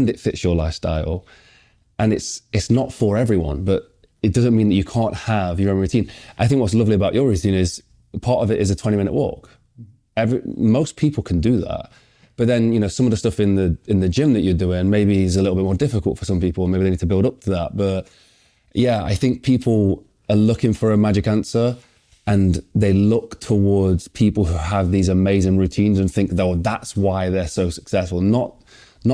and it fits your lifestyle. And it's not for everyone, but it doesn't mean that you can't have your own routine. I think what's lovely about your routine is part of it is a 20-minute walk. Most people can do that. But then, you know, some of the stuff in the gym that you're doing maybe is a little bit more difficult for some people. Maybe they need to build up to that. But yeah, I think people are looking for a magic answer, and they look towards people who have these amazing routines and think, oh, that's why they're so successful. Not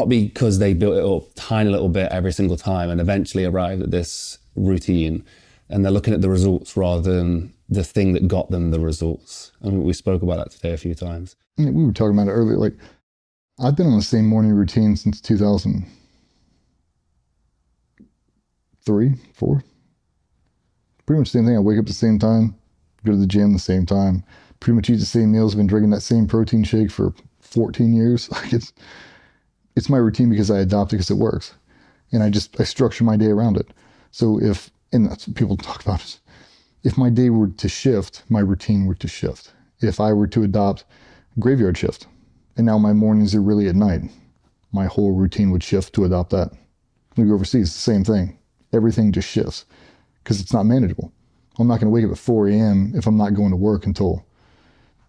because they built it up tiny little bit every single time and eventually arrived at this routine. And they're looking at the results rather than the thing that got them the results. I mean, we spoke about that today a few times. We were talking about it earlier. Like, I've been on the same morning routine since 2003, 4. Pretty much the same thing. I wake up at the same time, go to the gym the same time, pretty much eat the same meals. I've been drinking that same protein shake for 14 years. Like, it's my routine because I adopt it because it works. And I structure my day around it. So and that's what people talk about, is if my day were to shift, my routine were to shift. If I were to adopt graveyard shift, and now my mornings are really at night, my whole routine would shift to adopt that. When we go overseas, it's the same thing. Everything just shifts because it's not manageable. I'm not going to wake up at 4 a.m. if I'm not going to work until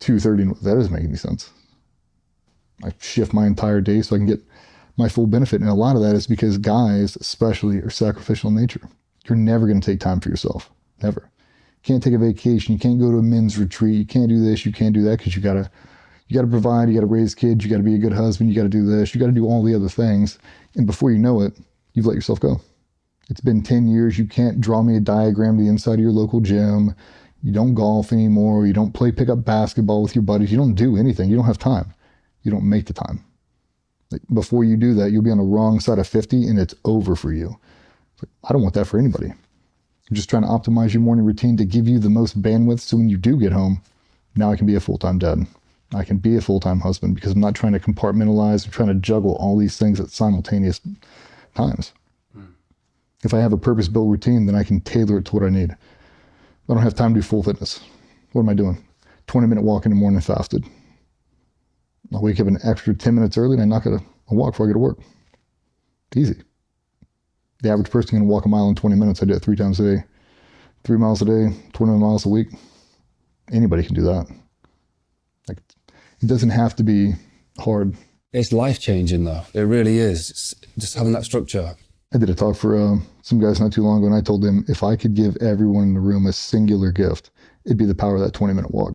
2:30. That doesn't make any sense. I shift my entire day so I can get my full benefit. And a lot of that is because guys, especially, are sacrificial in nature. You're never going to take time for yourself. Never. You can't take a vacation. You can't go to a men's retreat. You can't do this. You can't do that because you got to provide. You got to raise kids. You got to be a good husband. You got to do this. You got to do all the other things. And before you know it, you've let yourself go. It's been 10 years. You can't draw me a diagram to the inside of your local gym. You don't golf anymore. You don't play pickup basketball with your buddies. You don't do anything. You don't have time. You don't make the time. Like, before you do that, you'll be on the wrong side of 50 and it's over for you. Like, I don't want that for anybody. You're just trying to optimize your morning routine to give you the most bandwidth so when you do get home, now I can be a full-time dad. I can be a full-time husband because I'm not trying to compartmentalize. I'm trying to juggle all these things at simultaneous times. If I have a purpose-built routine, then I can tailor it to what I need. I don't have time to do full fitness. What am I doing? 20-minute walk in the morning fasted. I'll wake up an extra 10 minutes early and I knock out a walk before I go to work. Easy. The average person can walk a mile in 20 minutes. I do it 3 times a day. 3 miles a day, 20 miles a week. Anybody can do that. Like, it doesn't have to be hard. It's life-changing though. It really is. It's just having that structure. I did a talk for some guys not too long ago, and I told them if I could give everyone in the room a singular gift, it'd be the power of that 20-minute walk.